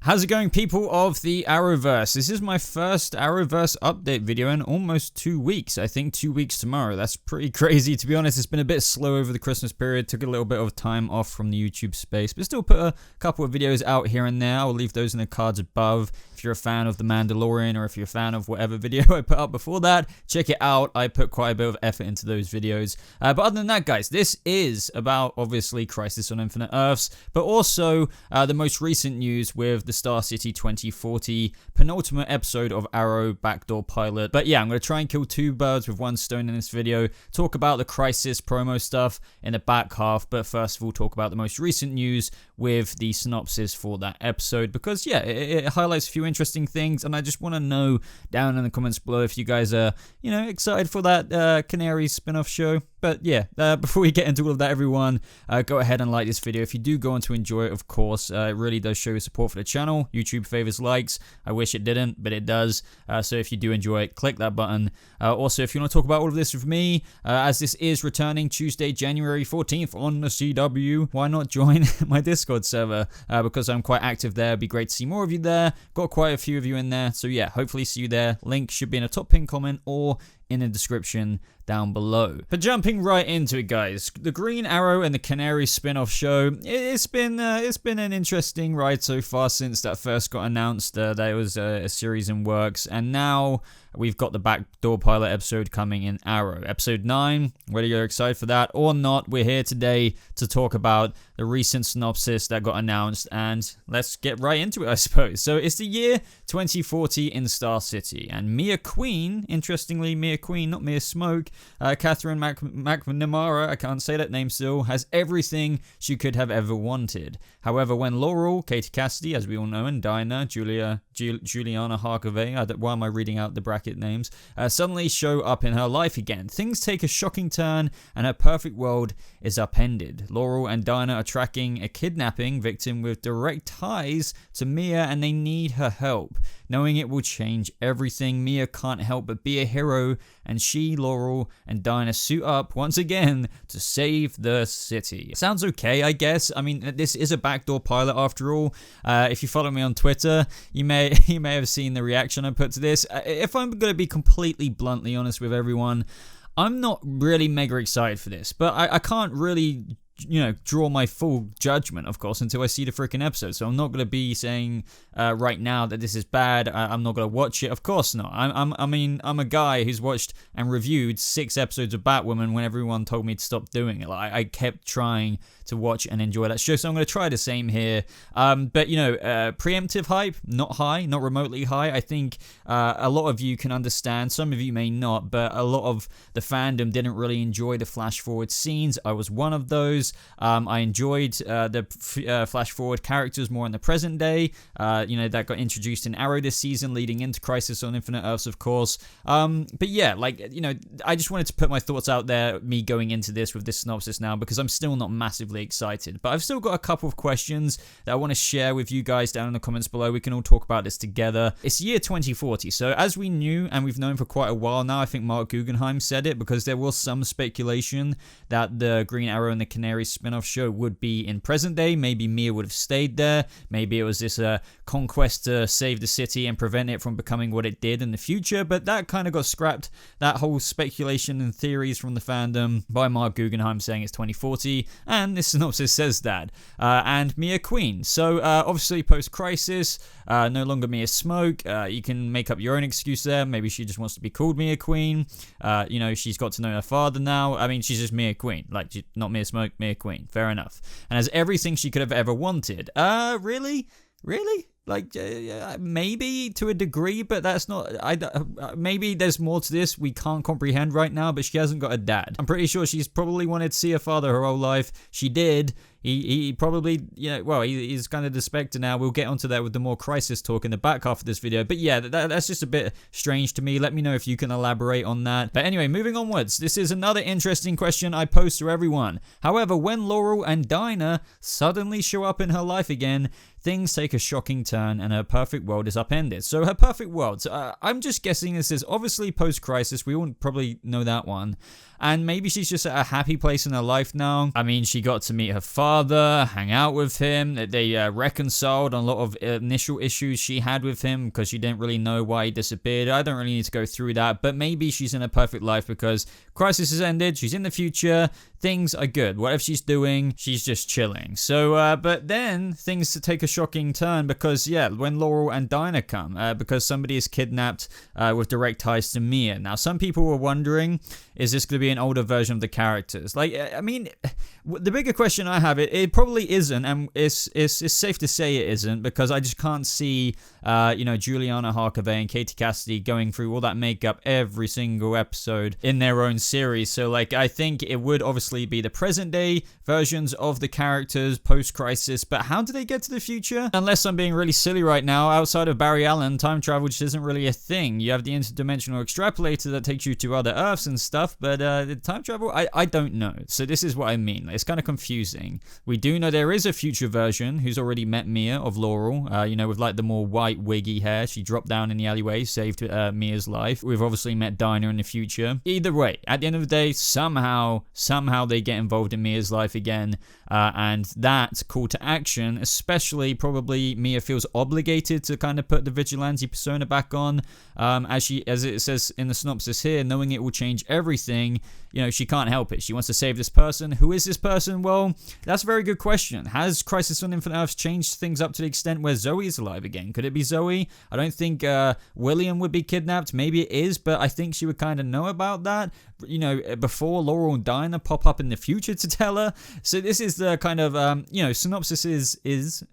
How's it going, people of the Arrowverse? This is my first Arrowverse update video in almost 2 weeks. I think 2 weeks tomorrow. That's pretty crazy, to be honest. It's been a bit slow over the Christmas period. Took a little bit of time off from the YouTube space, but still put a couple of videos out here and there. I'll leave those in the cards above. If you're a fan of The Mandalorian, or if you're a fan of whatever video I put up before that, check it out. I put quite a bit of effort into those videos. But other than that, guys, this is about, obviously, Crisis on Infinite Earths, but also the most recent news with the Star City 2040 penultimate episode of Arrow Backdoor Pilot. But yeah, I'm going to try and kill two birds with one stone in this video. Talk about the Crisis promo stuff in the back half, but first of all, talk about the most recent news with the synopsis for that episode, because yeah, it highlights a few interesting things, and I just want to know down in the comments below if you guys are, you know, excited for that Canaries spin-off show. But yeah, before we get into all of that, everyone, go ahead and like this video if you do go on to enjoy it, of course. It really does show your support for the channel. YouTube favors likes. I wish it didn't, but it does. So if you do enjoy it, click that button. Also, if you want to talk about all of this with me, as this is returning Tuesday, January 14th on the CW, why not join my Discord server? Because I'm quite active there. It'd be great to see more of you there. Got quite a few of you in there. So yeah, hopefully see you there. Link should be in a top pinned comment or in the description down below. But jumping right into it, guys, the Green Arrow and the Canaries spin-off show, it's been an interesting ride so far since that first got announced that it was a series in works, and now we've got the Backdoor Pilot episode coming in Arrow. Episode 9, whether you're excited for that or not, we're here today to talk about the recent synopsis that got announced, and let's get right into it, I suppose. So it's the year 2040 in Star City, and Mia Queen, interestingly, Mia Queen, not Mia Smoke, Catherine McNamara, I can't say that name still, has everything she could have ever wanted. However, when Laurel, Katie Cassidy, as we all know, and Dinah, Juliana Harkavy, why am I reading out the bracket names, suddenly show up in her life again, things take a shocking turn and her perfect world is upended. Laurel and Dinah are tracking a kidnapping victim with direct ties to Mia, and they need her help. Knowing it will change everything, Mia can't help but be a hero, and she, Laurel, and Dinah suit up once again to save the city. Sounds okay, I guess. I mean, this is a backdoor pilot after all. If you follow me on Twitter, you may have seen the reaction I put to this. If I'm going to be completely bluntly honest with everyone, I'm not really mega excited for this, but I can't really, you know, draw my full judgment, of course, until I see the freaking episode. So I'm not going to be saying right now that this is bad. I'm not going to watch it. Of course not. I'm a guy who's watched and reviewed 6 episodes of Batwoman when everyone told me to stop doing it. Like, I kept trying to watch and enjoy that show, so I'm going to try the same here. But, you know, preemptive hype, not high, not remotely high. I think a lot of you can understand. Some of you may not, but a lot of the fandom didn't really enjoy the flash forward scenes. I was one of those. I enjoyed the flash forward characters more in the present day, you know, that got introduced in Arrow this season, leading into Crisis on Infinite Earths, of course. But yeah, like, you know, I just wanted to put my thoughts out there, me going into this with this synopsis now, because I'm still not massively excited. But I've still got a couple of questions that I want to share with you guys down in the comments below. We can all talk about this together. It's year 2040, so as we knew, and we've known for quite a while now, I think Mark Guggenheim said it, because there was some speculation that the Green Arrow and the Canaries spin-off show would be in present day. Maybe Mia would have stayed there. Maybe it was this conquest to save the city and prevent it from becoming what it did in the future, but that kind of got scrapped, that whole speculation and theories from the fandom, by Mark Guggenheim saying it's 2040, and this synopsis says that. And Mia Queen. So obviously post-Crisis, no longer Mia Smoke. You can make up your own excuse there. Maybe she just wants to be called Mia Queen. You know, she's got to know her father now. I mean, she's just Mia Queen. Like, not Mia Smoke, Mia Queen. Fair enough. And has everything she could have ever wanted. Really? Really? Like, maybe to a degree, but that's not, maybe there's more to this we can't comprehend right now, but she hasn't got a dad. I'm pretty sure she's probably wanted to see her father her whole life. She did. He probably, you know, well, he's kind of the Spectre now. We'll get onto that with the more Crisis talk in the back half of this video. But yeah, that's just a bit strange to me. Let me know if you can elaborate on that. But anyway, moving onwards. This is another interesting question I pose to everyone. However, when Laurel and Dinah suddenly show up in her life again, things take a shocking turn and her perfect world is upended. So her perfect world, I'm just guessing this is obviously post-crisis. We all probably know that one. And maybe she's just at a happy place in her life now. I mean, she got to meet her father, hang out with him. They reconciled on a lot of initial issues she had with him because she didn't really know why he disappeared. I don't really need to go through that, but maybe she's in a perfect life because crisis has ended. She's in the future. Things are good. Whatever she's doing, she's just chilling. So, but then things take a shocking turn because, yeah, when Laurel and Dinah come, because somebody is kidnapped with direct ties to Mia. Now, some people were wondering, is this going to be an older version of the characters? Like, I mean, the bigger question I have, it probably isn't, and it's safe to say it isn't, because I just can't see, Juliana Harkavy and Katie Cassidy going through all that makeup every single episode in their own series. So, like, I think it would obviously be the present day versions of the characters post-crisis, but how do they get to the future? Unless I'm being really silly right now, outside of Barry Allen, time travel just isn't really a thing. You have the interdimensional extrapolator that takes you to other Earths and stuff, but the time travel, I don't know. So this is what I mean. It's kind of confusing. We do know there is a future version who's already met Mia of Laurel, with like the more white wiggy hair. She dropped down in the alleyway, saved Mia's life. We've obviously met Dinah in the future. Either way, at the end of the day, somehow they get involved in Mia's life again, and that call to action, especially probably Mia feels obligated to kind of put the vigilante persona back on, as it says in the synopsis here, knowing it will change everything. She can't help it. She wants to save this person. Who is this person? Well, that's a very good question. Has Crisis on Infinite Earths changed things up to the extent where Zoe is alive again? Could it be Zoe? I don't think William would be kidnapped. Maybe it is, but I think she would kind of know about that, before Laurel and Dinah pop up in the future to tell her. So this is the kind of, synopsis is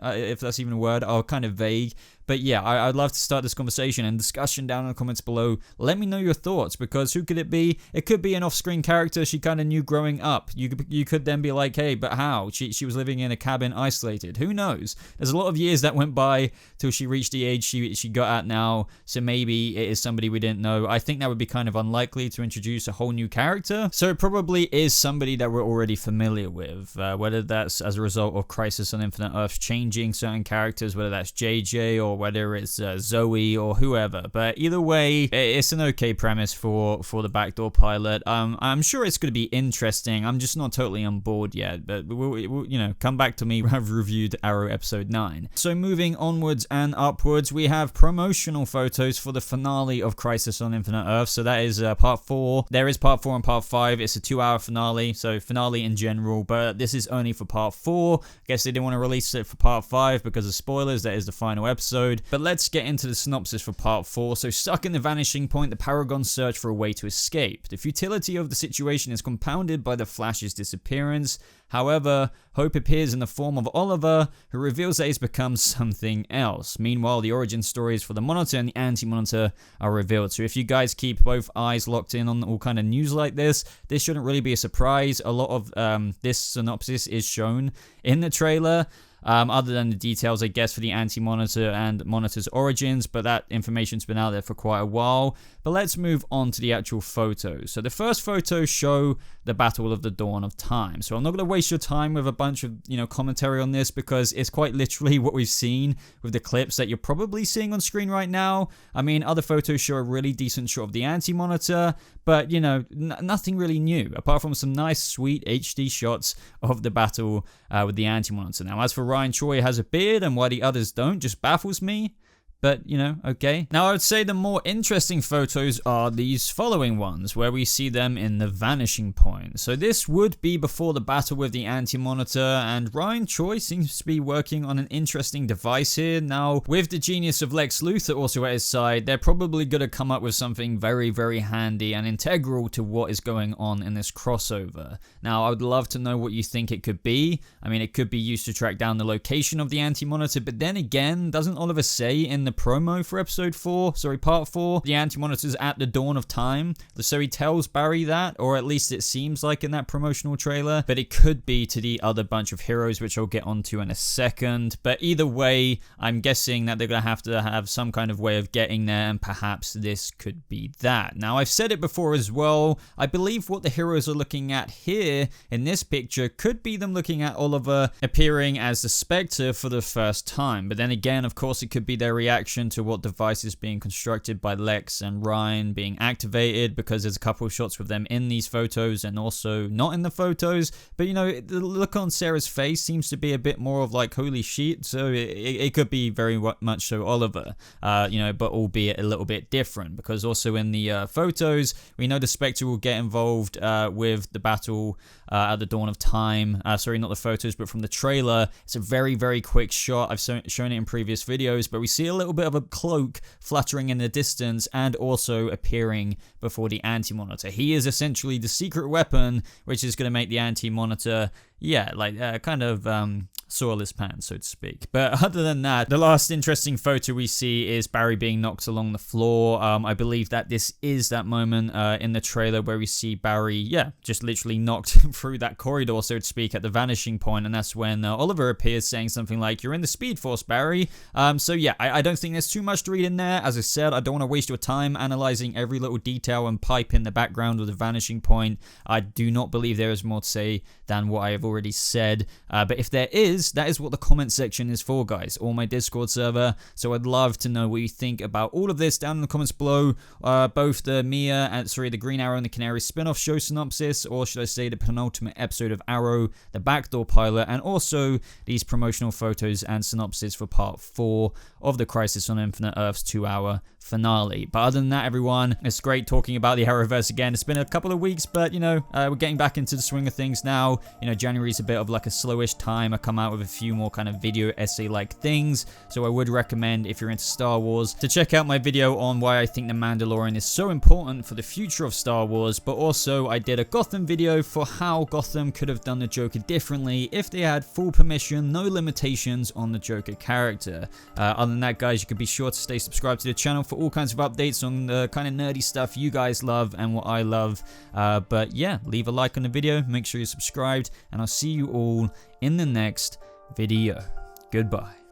if that's even a word, are kind of vague. But yeah, I'd love to start this conversation and discussion down in the comments below. Let me know your thoughts, because who could it be? It could be an off-screen character she kind of knew growing up. You could then be like, hey, but how? She was living in a cabin isolated. Who knows? There's a lot of years that went by till she reached the age she got at now, so maybe it is somebody we didn't know. I think that would be kind of unlikely to introduce a whole new character, so it probably is somebody that we're already familiar with, whether that's as a result of Crisis on Infinite Earths changing certain characters, whether that's JJ or whether it's Zoe or whoever. But either way, it's an okay premise for the backdoor pilot. I'm sure it's going to be interesting. I'm just not totally on board yet, but we'll come back to me. I've reviewed Arrow episode 9. So moving onwards and upwards, we have promotional photos for the finale of Crisis on Infinite Earths. So that is part 4. There is part 4 and part 5. It's a 2-hour finale, so finale in general, but this is only for part 4. I guess they didn't want to release it for part 5 because of spoilers. That is the final episode. But let's get into the synopsis for part 4. So stuck in the vanishing point, the Paragons search for a way to escape. The futility of the situation is compounded by the Flash's disappearance. However, hope appears in the form of Oliver, who reveals that he's become something else. Meanwhile, the origin stories for the Monitor and the Anti-Monitor are revealed. So if you guys keep both eyes locked in on all kind of news like this shouldn't really be a surprise. A lot of this synopsis is shown in the trailer. Other than the details, I guess, for the Anti-Monitor and Monitor's origins, but that information's been out there for quite a while. But let's move on to the actual photos. So the first photos show the Battle of the Dawn of Time. So I'm not going to waste your time with a bunch of, commentary on this, because it's quite literally what we've seen with the clips that you're probably seeing on screen right now. I mean, other photos show a really decent shot of the Anti-Monitor, but, nothing really new, apart from some nice, sweet HD shots of the battle with the Anti-Monitor. Now, as for Ryan Choi has a beard and why the others don't just baffles me. But, okay. Now, I would say the more interesting photos are these following ones, where we see them in the vanishing point. So this would be before the battle with the Anti-Monitor, and Ryan Choi seems to be working on an interesting device here. Now, with the genius of Lex Luthor also at his side, they're probably going to come up with something very, very handy and integral to what is going on in this crossover. Now, I would love to know what you think it could be. I mean, it could be used to track down the location of the Anti-Monitor, but then again, doesn't Oliver say in the promo for part 4, the Anti-Monitor's at the dawn of time. So he tells Barry that, or at least it seems like in that promotional trailer, but it could be to the other bunch of heroes, which I'll get onto in a second. But either way, I'm guessing that they're going to have some kind of way of getting there, and perhaps this could be that. Now, I've said it before as well, I believe what the heroes are looking at here in this picture could be them looking at Oliver appearing as the Spectre for the first time. But then again, of course, it could be their reaction to what device is being constructed by Lex and Ryan being activated, because there's a couple of shots with them in these photos and also not in the photos. But you know, the look on Sarah's face seems to be a bit more of like, holy shit, so it could be very much so Oliver, you know, but albeit a little bit different, because also in the photos, we know the Spectre will get involved with the battle at the dawn of time. Sorry, not the photos, but from the trailer. It's a very, very quick shot. I've shown it in previous videos, but we see a little bit of a cloak fluttering in the distance and also appearing before the Anti-Monitor. He is essentially the secret weapon, which is going to make the Anti-Monitor, yeah, like kind of soil his pants, so to speak. But other than that, the last interesting photo we see is Barry being knocked along the floor. I believe that this is that moment in the trailer where we see Barry, yeah, just literally knocked through that corridor, so to speak, at the vanishing point, and that's when Oliver appears saying something like, "You're in the Speed Force, Barry." So yeah, I don't think there's too much to read in there. As I said, I don't want to waste your time analyzing every little detail and pipe in the background of the vanishing point. I do not believe there is more to say than what I have already said. But if there is, that is what the comment section is for, guys, or my Discord server. So I'd love to know what you think about all of this down in the comments below. Both the the Green Arrow and the Canaries spin-off show synopsis, or should I say the penultimate episode of Arrow, the backdoor pilot, and also these promotional photos and synopsis for part 4 of the Crisis on Infinite Earths 2-hour finale. But other than that, everyone, it's great talking about the Arrowverse again. It's been a couple of weeks, but you know, we're getting back into the swing of things now. You know, January's a bit of like a slowish time. I come out with a few more kind of video essay-like things, so I would recommend, if you're into Star Wars, to check out my video on why I think The Mandalorian is so important for the future of Star Wars. But also, I did a Gotham video for how Gotham could have done the Joker differently if they had full permission, no limitations on the Joker character. Other than that, guys, you can be sure to stay subscribed to the channel for all kinds of updates on the kind of nerdy stuff you guys love and what I love. But yeah, leave a like on the video, make sure you're subscribed, and I'll see you all in the next video. Goodbye.